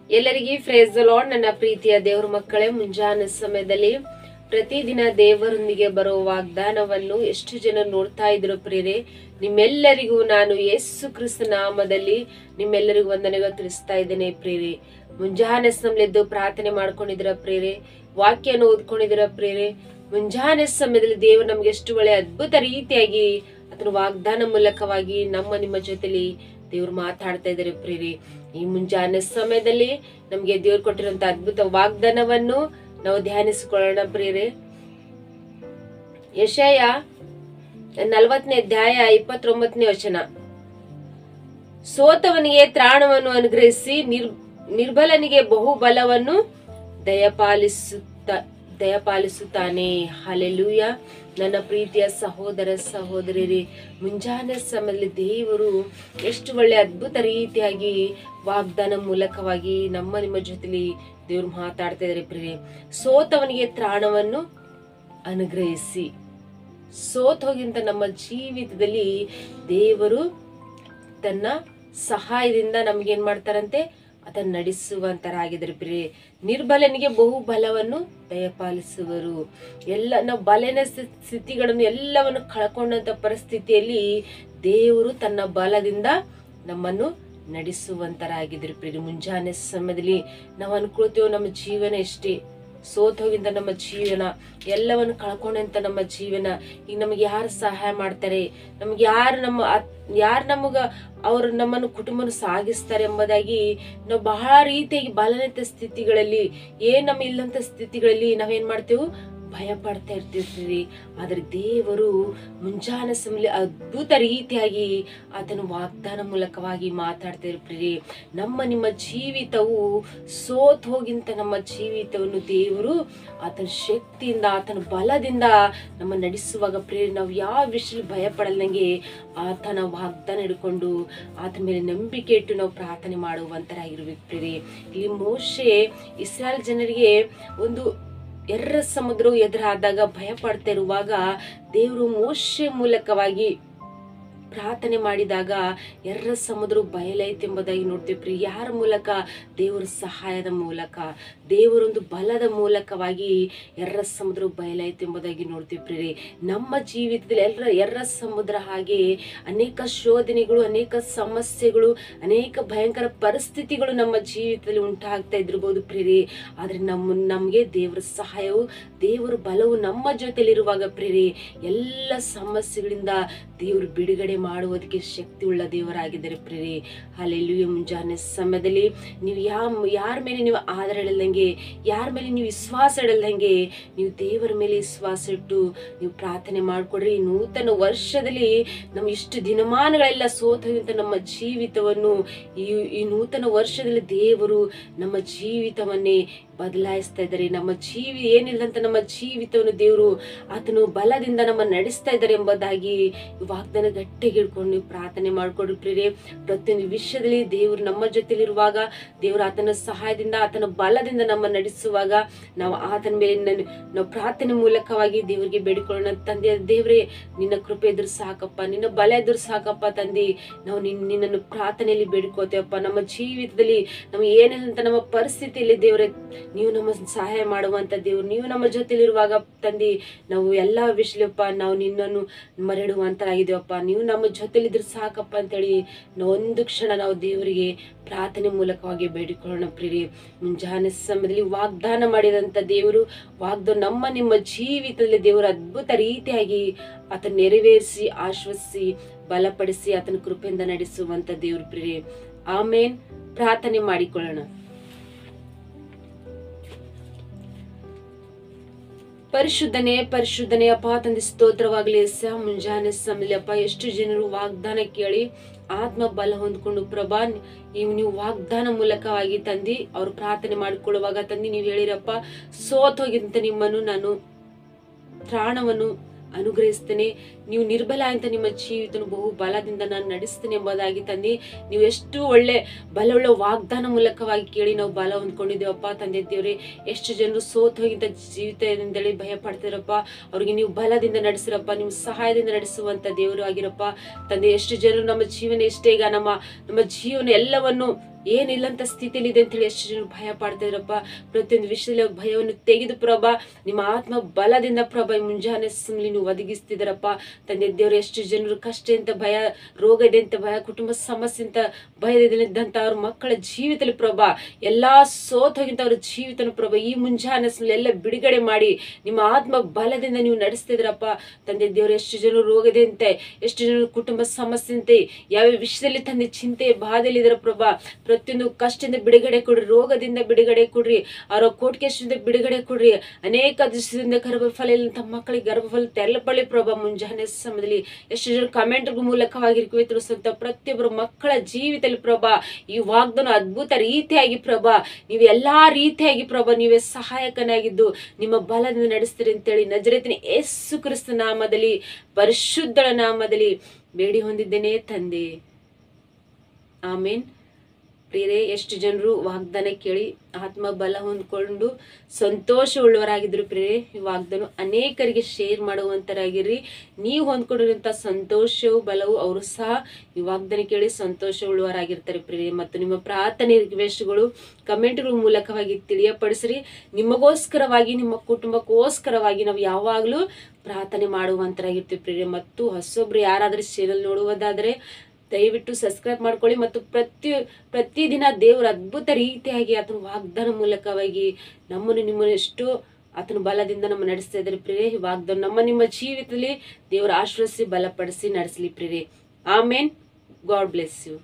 ಎಲ್ಲರಿಗೆ praise the lord. ನನ್ನ ಪ್ರೀತಿಯ ದೇವರ ಮಕ್ಕಳೇ, ಮುಂಜಾನೆ ಸಮಯದಲ್ಲಿ ಪ್ರತಿದಿನ ದೇವರೊಂದಿಗೆ ಬರುವ ವಾಗ್ದಾನವನ್ನು ಎಷ್ಟು ಜನ ನೋಡ್ತಾ ಇದ್ರು ಪ್ರಿಯರೇ. ನಿಮ್ಮೆಲ್ಲರಿಗೂ ನಾನು ಯೇಸು ಕ್ರಿಸ್ತ ನಾಮದಲ್ಲಿ ನಿಮ್ಮೆಲ್ಲರಿಗೂ ವಂದನೆಗಳು ತಿಳಿಸ್ತಾ ಇದ್ದೇನೆ ಪ್ರಿಯರೇ. ಮುಂಜಾನೆ ಸಮಯದ್ದು ಪ್ರಾರ್ಥನೆ ಮಾಡ್ಕೊಂಡಿದ್ರ ಪ್ರಿಯರೇ, ವಾಕ್ಯನ ಓದ್ಕೊಂಡಿದ್ರ ಪ್ರಿಯರೇ. ಮುಂಜಾನೆ ಸಮಯದಲ್ಲಿ ದೇವರು ನಮ್ಗೆ ಎಷ್ಟು ಒಳ್ಳೆ ಅದ್ಭುತ ರೀತಿಯಾಗಿ ಅದರ ವಾಗ್ದಾನ ಮೂಲಕವಾಗಿ ನಿಮ್ಮ ಜೊತೆಲಿ ದೇವ್ರು ಮಾತಾಡ್ತಾ ಇದ್ದಾರೆ ಪ್ರಿಯರೇ. ಈ ಮುಂಜಾನೆ ಸಮಯದಲ್ಲಿ ನಮ್ಗೆ ದೇವ್ರು ಕೊಟ್ಟಿರುವಂತ ಅದ್ಭುತ ವಾಗ್ದಾನವನ್ನು ನಾವು ಧ್ಯಾನಿಸಿಕೊಳ್ಳೋಣ ಪ್ರಿಯರೇ. ಯೆಶಾಯ 40ನೇ ಅಧ್ಯಾಯ 29ನೇ ವಚನ. ಸೋತವನಿಗೆ ತ್ರಾಣವನ್ನು ಅನುಗ್ರಹಿಸಿ ನಿರ್ಬಲನಿಗೆ ಬಹುಬಲವನ್ನು ದಯಪಾಲಿಸುತ್ತಾನೆ. ಹಲ್ಲೆಲೂಯಾ. ನನ್ನ ಪ್ರೀತಿಯ ಸಹೋದರ ಸಹೋದರಿಯರೇ, ಮುಂಜಾನೆ ಸಮಯದಲ್ಲಿ ದೇವರು ಎಷ್ಟು ಒಳ್ಳೆ ಅದ್ಭುತ ರೀತಿಯಾಗಿ ವಾಗ್ದಾನ ಮೂಲಕವಾಗಿ ನಿಮ್ಮ ಜೊತೆಲಿ ದೇವರು ಮಾತಾಡ್ತಾ ಇದ್ದಾರೆ ಪ್ರಿಯರೇ. ಸೋತವನಿಗೆ ತ್ರಾಣವನ್ನು ಅನುಗ್ರಹಿಸಿ. ಸೋತೋಗಿಂತ ನಮ್ಮ ಜೀವಿತದಲ್ಲಿ ದೇವರು ತನ್ನ ಸಹಾಯದಿಂದ ನಮ್ಗೇನ್ ಮಾಡ್ತಾರಂತೆ, ಅದನ್ನ ನಡೆಸುವಂತರಾಗಿದ್ದಾರೆ ಪ್ರಿಯರೇ. ನಿರ್ಬಲನಿಗೆ ಬಹುಬಲವನ್ನು ದಯಪಾಲಿಸುವರು. ನಾವು ಬಲನ ಸ್ಥಿತಿಗಳನ್ನು ಎಲ್ಲವನ್ನು ಕಳ್ಕೊಂಡಂತ ಪರಿಸ್ಥಿತಿಯಲ್ಲಿ ದೇವರು ತನ್ನ ಬಲದಿಂದ ನಮ್ಮನ್ನು ನಡೆಸುವಂತರಾಗಿದ್ರು ಪ್ರಿಯರೇ. ಮುಂಜಾನೆ ಸಮಯದಲ್ಲಿ ನಾವು ಅನ್ಕೊಳ್ತೇವೆ ನಮ್ಮ ಜೀವನ ಎಷ್ಟೇ ಸೋತೋಗಿಂದ ನಮ್ಮ ಜೀವನ ಎಲ್ಲವನ್ನು ಕಳ್ಕೊಂಡಂತ ನಮ್ಮ ಜೀವನ, ಈಗ ನಮಗೆ ಯಾರು ಸಹಾಯ ಮಾಡ್ತಾರೆ, ನಮ್ಗೆ ಯಾರು ನಮಗ ಅವರು ನಮ್ಮನ್ನು ಕುಟುಂಬನ ಸಾಗಿಸ್ತಾರೆ ಎಂಬುದಾಗಿ ನಾವು ಬಹಳ ರೀತಿಯಾಗಿ ಬಲನಂತ ಸ್ಥಿತಿಗಳಲ್ಲಿ ನಮ್ಮ ಇಲ್ಲಂತ ಸ್ಥಿತಿಗಳಲ್ಲಿ ನಾವೇನ್ ಮಾಡ್ತೇವೆ, ಭಯ ಪಡ್ತಾ ಇರ್ತಿರ್ತೀವಿ. ಆದ್ರೆ ದೇವರು ಮುಂಜಾನೆ ಸಮಯ ಅದ್ಭುತ ರೀತಿಯಾಗಿ ಆತನ ವಾಗ್ದಾನ ಮೂಲಕವಾಗಿ ಮಾತಾಡ್ತಾ ಇರ್ತೀರಿ. ನಿಮ್ಮ ಜೀವಿತವು ಸೋತ್ ಹೋಗಿಂತ ನಮ್ಮ ಜೀವಿತವನ್ನು ದೇವರು ಆತನ ಶಕ್ತಿಯಿಂದ ಆತನ ಬಲದಿಂದ ನಮ್ಮ ನಡೆಸುವಾಗ ಪ್ರೇರಿ ನಾವು ಯಾವ ವಿಷಯ ಭಯ ಪಡಲ್ದಂಗೆ ಆತನ ವಾಗ್ದಾನ ಹಿಡ್ಕೊಂಡು ಆತನ ಮೇಲೆ ನಂಬಿಕೆ ಇಟ್ಟು ನಾವು ಪ್ರಾರ್ಥನೆ ಮಾಡುವಂತರಾಗಿರ್ಬೇಕು ಪ್ರೇರಿ. ಇಲ್ಲಿ ಮೋಶೆ ಇಸ್ರಾಯೇಲ್ ಜನರಿಗೆ ಒಂದು ಎರ್ರ ಸಮುದ್ರವು ಎದುರಾದಾಗ ಭಯ ಪಡ್ತಾ ಇರುವಾಗ ದೇವರು ಮೋಶೆ ಮೂಲಕವಾಗಿ ಪ್ರಾರ್ಥನೆ ಮಾಡಿದಾಗ ಎರ್ರ ಸಮುದ್ರ ಬಯಲೈತೆ ಎಂಬುದಾಗಿ ನೋಡ್ತೀವಿ. ಯಾರ ಮೂಲಕ? ದೇವರ ಸಹಾಯದ ಮೂಲಕ, ದೇವರೊಂದು ಬಲದ ಮೂಲಕವಾಗಿ ಎರ್ರ ಸಮುದ್ರ ಬಯಲೈತೆ ಎಂಬುದಾಗಿ ನೋಡ್ತೀವಿ ಪ್ರಿಯರೇ. ನಮ್ಮ ಜೀವಿತದಲ್ಲಿ ಎರ್ರ ಸಮುದ್ರ ಹಾಗೆ ಅನೇಕ ಶೋಧನೆಗಳು, ಅನೇಕ ಸಮಸ್ಯೆಗಳು, ಅನೇಕ ಭಯಂಕರ ಪರಿಸ್ಥಿತಿಗಳು ನಮ್ಮ ಜೀವಿತದಲ್ಲಿ ಉಂಟಾಗ್ತಾ ಇದ್ರಬಹುದು ಪ್ರಿಯರೇ. ಆದ್ರೆ ನಮ್ಗೆ ದೇವರ ಸಹಾಯವು, ದೇವರ ಬಲವು ನಮ್ಮ ಜೊತೆಲಿರುವಾಗ ಪ್ರಿಯರೇ, ಎಲ್ಲ ಸಮಸ್ಯೆಗಳಿಂದ ದೇವರು ಬಿಡುಗಡೆ ಮಾಡುವುದಕ್ಕೆ ಶಕ್ತಿ ಉಳ್ಳ ದೇವರಾಗಿದ್ದಾರೆ ಪ್ರಿಯರೇ. ಹಲ್ಲೆಲೂಯಾ. ಮುಂಜಾನೆ ಸಮಯದಲ್ಲಿ ನೀವು ಯಾರ ಮೇಲೆ ನೀವು ಆಧಾರ ಇಡಲ್ದಂಗೆ, ಯಾರ ಮೇಲೆ ನೀವು ವಿಶ್ವಾಸ ಇಡಲ್ದಂಗೆ, ನೀವು ದೇವರ ಮೇಲೆ ವಿಶ್ವಾಸ ಇಟ್ಟು ನೀವು ಪ್ರಾರ್ಥನೆ ಮಾಡ್ಕೊಡ್ರಿ. ನೂತನ ವರ್ಷದಲ್ಲಿ ನಮ್ಮ ಇಷ್ಟು ದಿನಮಾನಗಳೆಲ್ಲ ಸೋತಂತ ನಮ್ಮ ಜೀವಿತವನ್ನು ಈ ನೂತನ ವರ್ಷದಲ್ಲಿ ದೇವರು ನಮ್ಮ ಜೀವಿತವನ್ನೇ ಬದಲಾಯಿಸ್ತಾ ಇದ್ದಾರೆ. ನಮ್ಮ ಏನಿಲ್ಲಂತ ನಮ್ಮ ಜೀವಿತವನ್ನು ದೇವರು ಆತನು ಬಲದಿಂದ ನಮ್ಮ ನಡೆಸ್ತಾ ಇದ್ದಾರೆ ಎಂಬುದಾಗಿ ವಾಗ್ದಾನ ಗಟ್ಟಿಗೆ ಹಿಡ್ಕೊಂಡು ನೀವು ಪ್ರಾರ್ಥನೆ ಮಾಡ್ಕೊಡ್ರಿ ಪ್ರಿಯರೇ. ಪ್ರತಿಯೊಂದು ವಿಷಯದಲ್ಲಿ ದೇವರು ನಮ್ಮ ಜೊತೆಲಿರುವಾಗ, ದೇವರು ಆತನ ಸಹಾಯದಿಂದ ಆತನ ಬಲದಿಂದ ನಮ್ಮ ನಡೆಸುವಾಗ ನಾವು ಆತನ ಮೇಲೆ ನಾವು ಪ್ರಾರ್ಥನೆ ಮೂಲಕವಾಗಿ ದೇವರಿಗೆ ಬೇಡಿಕೊಳ್ಳೋಣ. ತಂದೆ ದೇವರೇ, ನಿನ್ನ ಕೃಪೆ ಎದುರು ಸಾಕಪ್ಪ, ನಿನ್ನ ಬಲ ಎದುರು ಸಾಕಪ್ಪ ತಂದೆ. ನಾವು ನಿನ್ನನ್ನು ಪ್ರಾರ್ಥನೆಯಲ್ಲಿ ಬೇಡಿಕೋತೇವಪ್ಪ. ನಮ್ಮ ಜೀವಿತದಲ್ಲಿ ನಾವು ಏನಿಲ್ಲಂತ ನಮ್ಮ ಪರಿಸ್ಥಿತಿಯಲ್ಲಿ ದೇವರೇ ನೀವು ನಮ್ಮ ಸಹಾಯ ಮಾಡುವಂತ ದೇವರು, ನೀವು ನಮ್ಮ ಜೊತೆಲಿರುವಾಗ ತಂದೆ ನಾವು ಎಲ್ಲಾ ವಿಷಯಪ್ಪ ನಾವು ನಿನ್ನನ್ನು ಮರೆಡುವಂತರಾಗಿದ್ದೇವಪ್ಪ. ನೀವು ನಮ್ಮ ಜೊತೆಲಿದ್ರೆ ಸಾಕಪ್ಪ ಅಂತೇಳಿ ಒಂದು ಕ್ಷಣ ನಾವು ದೇವರಿಗೆ ಪ್ರಾರ್ಥನೆ ಮೂಲಕವಾಗಿ ಬೇಡಿಕೊಳ್ಳೋಣ ಪ್ರಿಯರೇ. ಮುಂಜಾನೆ ಸಮಯದಲ್ಲಿ ವಾಗ್ದಾನ ಮಾಡಿದಂತ ದೇವರು ನಿಮ್ಮ ಜೀವಿತದಲ್ಲಿ ದೇವರು ಅದ್ಭುತ ರೀತಿಯಾಗಿ ಆತನ ನೆರವೇರಿಸಿ ಆಶ್ವಸಿಸಿ ಬಲಪಡಿಸಿ ಆತನ ಕೃಪೆಯಿಂದ ನಡೆಸುವಂತ ದೇವರು ಪ್ರಿಯರೇ. ಆಮೇನ್. ಪ್ರಾರ್ಥನೆ ಮಾಡಿಕೊಳ್ಳೋಣ. ಪರಿಶುದ್ಧನೇ ಅಪ್ಪ ತಂದೆ, ಸ್ತೋತ್ರವಾಗ್ಲಿ. ಮುಂಜಾನೆ ಸಮಯ ಅಪ್ಪ ಎಷ್ಟು ಜನರು ವಾಗ್ದಾನ ಕೇಳಿ ಆತ್ಮ ಬಲ ಹೊಂದ್ಕೊಂಡು ಪ್ರಭಾ ನೀವು ವಾಗ್ದಾನ ಮೂಲಕವಾಗಿ ತಂದಿ ಅವ್ರು ಪ್ರಾರ್ಥನೆ ಮಾಡಿಕೊಳ್ಳುವಾಗ ತಂದಿ ನೀವು ಹೇಳಿರಪ್ಪ, ಸೋತ್ ಹೋಗಿಂತ ನಿಮ್ಮನ್ನು ನಾನು ತ್ರಾಣವನ್ನು ಅನುಗ್ರಹಿಸ್ತೇನೆ. ನೀವು ನಿರ್ಬಲ ಅಂತ ನಿಮ್ಮ ಜೀವಿತನು ಬಹು ಬಲದಿಂದ ನಾನು ನಡೆಸ್ತೇನೆ ಎಂಬುದಾಗಿ ತಂದೆ, ನೀವು ಎಷ್ಟು ಒಳ್ಳೆ ಬಲವುಳ್ಳ ವಾಗ್ದಾನ ಮೂಲಕವಾಗಿ ಕೇಳಿ ನಾವು ಬಲ ಹೊಂದ್ಕೊಂಡಿದ್ದೇವಪ್ಪ ತಂದೆ ದೇವ್ರೆ. ಎಷ್ಟು ಜನರು ಸೋತು ಹೋಗಿದ್ದ ಜೀವಿತದಿಂದಲೇ ಭಯ ಪಡ್ತಿರಪ್ಪ, ಅವ್ರಿಗೆ ನೀವು ಬಲದಿಂದ ನಡೆಸಿರಪ್ಪ, ನಿಮ್ಮ ಸಹಾಯದಿಂದ ನಡೆಸುವಂತ ದೇವರು ಆಗಿರಪ್ಪ ತಂದೆ. ಎಷ್ಟು ಜನರು ನಮ್ಮ ಜೀವನ ಎಷ್ಟೇ ಈಗ ನಮ್ಮ ಜೀವನ ಎಲ್ಲವನ್ನು ಏನಿಲ್ಲಂತ ಸ್ಥಿತಿಯಲ್ಲಿ ಇದೆ ಅಂತ ಹೇಳಿ ಎಷ್ಟು ಜನರು ಭಯ ಪಡ್ತಿದ್ರಪ್ಪ. ಪ್ರತಿಯೊಂದು ವಿಷಯದಲ್ಲಿ ಭಯವನ್ನು ತೆಗೆದು ಪ್ರಭಾ ನಿಮ್ಮ ಆತ್ಮ ಬಲದಿಂದ ಪ್ರಭಾ ಮುಂಜಾನೆ ಸಮಯ ನೀವು ಒದಗಿಸ್ತಿದಾರಪ್ಪ ತಂದೆ ದೇವರು. ಎಷ್ಟು ಜನರು ಕಷ್ಟ ಅಂತ ಭಯ, ರೋಗ ಇದೆ ಅಂತ ಭಯ, ಕುಟುಂಬ ಸಮಸ್ಯೆ ಅಂತ ಭಯದಿಂದಂತ ಅವ್ರ ಮಕ್ಕಳ ಜೀವಿತದಲ್ಲಿ ಪ್ರಭಾ ಎಲ್ಲಾ ಸೋತೋಗಿಂತ ಅವ್ರ ಜೀವಿತನ ಪ್ರಭಾ ಈ ಮುಂಜಾನೆ ಸಮಯ ಎಲ್ಲ ಬಿಡುಗಡೆ ಮಾಡಿ ನಿಮ್ಮ ಆತ್ಮ ಬಲದಿಂದ ನೀವು ನಡೆಸ್ತಿದ್ರಪ್ಪ ತಂದೆ ದೇವರು. ಎಷ್ಟು ಜನರು ರೋಗದೆ ಅಂತೆ, ಎಷ್ಟು ಜನರು ಕುಟುಂಬ ಸಮಸ್ಯೆ ಅಂತೆ, ಯಾವ ವಿಷಯದಲ್ಲಿ ತಂದೆ ಚಿಂತೆ ಬಾಧೆಯಲ್ಲಿ ಇದರ ಪ್ರಭಾ ಪ್ರತಿಯೊಂದು ಕಷ್ಟದಿಂದ ಬಿಡುಗಡೆ ಕೊಡ್ರಿ, ರೋಗದಿಂದ ಬಿಡುಗಡೆ ಕೊಡ್ರಿ, ಅವರ ಕೋರ್ಟ್ ಕೇಸಿಂದ ಬಿಡುಗಡೆ ಕೊಡ್ರಿ. ಅನೇಕ ದಿವಸದಿಂದ ಗರ್ಭಫಲ ಇಲ್ಲಂತ ಮಕ್ಕಳಿಗೆ ಗರ್ಭಫಲ ತೆರಳಬಳ್ಳಿ ಪ್ರಭಾ ಮುಂಜಾನೆ ಸಮಯದಲ್ಲಿ ಎಷ್ಟು ಜನ ಕಮೆಂಟ್ ಮೂಲಕವಾಗಿ ತಿಳಿಸುವಂತ ಪ್ರತಿಯೊಬ್ಬರು ಮಕ್ಕಳ ಜೀವಿತದಲ್ಲಿ ಪ್ರಭಾ ಈ ವಾಗ್ದಾನ ಅದ್ಭುತ ರೀತಿಯಾಗಿ ಪ್ರಭಾ ನೀವು ಎಲ್ಲಾ ರೀತಿಯಾಗಿ ಪ್ರಭಾ ನೀವೇ ಸಹಾಯಕನಾಗಿದ್ದು ನಿಮ್ಮ ಬಲದಿಂದ ನಡೆಸ್ತೀರಿ ಅಂತೇಳಿ ನಜರೇತಿನ ಯೇಸು ಕ್ರಿಸ್ತ ನಾಮದಲ್ಲಿ ಪರಿಶುದ್ಧಳ ನಾಮದಲ್ಲಿ ಬೇಡಿ ಹೊಂದಿದ್ದೇನೆ ತಂದೆ, ಆಮೇನ್. ಪ್ರಿಯರೇ, ಎಷ್ಟು ಜನರು ವಾಗ್ದಾನ ಕೇಳಿ ಆತ್ಮ ಬಲ ಹೊಂದ್ಕೊಂಡು ಸಂತೋಷ ಉಳ್ಳವರಾಗಿದ್ರು ಪ್ರಿಯರೇ. ಈ ವಾಗ್ದಾನ ಅನೇಕರಿಗೆ ಶೇರ್ ಮಾಡುವಂತರಾಗಿರ್ರಿ. ನೀವು ಹೊಂದ್ಕೊಂಡಿರುವಂತ ಸಂತೋಷವು ಬಲವು ಅವರು ಸಹ ಈ ವಾಗ್ದಾನ ಕೇಳಿ ಸಂತೋಷ ಉಳ್ಳವರಾಗಿರ್ತಾರೆ ಪ್ರಿಯರೇ. ಮತ್ತು ನಿಮ್ಮ ಪ್ರಾರ್ಥನೆ ರಿಕ್ವೆಸ್ಟ್ಗಳು ಕಮೆಂಟ್ಗಳ ಮೂಲಕವಾಗಿ ತಿಳಿಯಪಡಿಸ್ರಿ. ನಿಮಗೋಸ್ಕರವಾಗಿ ನಿಮ್ಮ ಕುಟುಂಬಕ್ಕೋಸ್ಕರವಾಗಿ ನಾವು ಯಾವಾಗಲೂ ಪ್ರಾರ್ಥನೆ ಮಾಡುವಂತರಾಗಿರ್ತೀವಿ ಪ್ರಿಯರೇ. ಮತ್ತು ಹೊಸೊಬ್ರು ಯಾರಾದ್ರೂ ಚಾನೆಲ್ ನೋಡುವುದಾದ್ರೆ ದಯವಿಟ್ಟು ಸಬ್ಸ್ಕ್ರೈಬ್ ಮಾಡ್ಕೊಳ್ಳಿ. ಮತ್ತು ಪ್ರತಿದಿನ ದೇವರ ಅದ್ಭುತ ರೀತಿಯಾಗಿ ಆತನ ವಾಗ್ದಾನ ಮೂಲಕವಾಗಿ ನಿಮ್ಮನ್ನು ಎಷ್ಟು ಆತನ ಬಲದಿಂದ ನಮ್ಮ ನಡೆಸ್ತಾ ಇದ್ದಾರೆ ಪ್ರಿಯರೇ. ಈ ವಾಗ್ದಾನ ನಿಮ್ಮ ಜೀವಿತದಲ್ಲಿ ದೇವರ ಆಶ್ರಯಿಸಿ ಬಲಪಡಿಸಿ ನಡೆಸಲಿ ಪ್ರಿಯರೇ. ಆಮೇನ್. God bless you.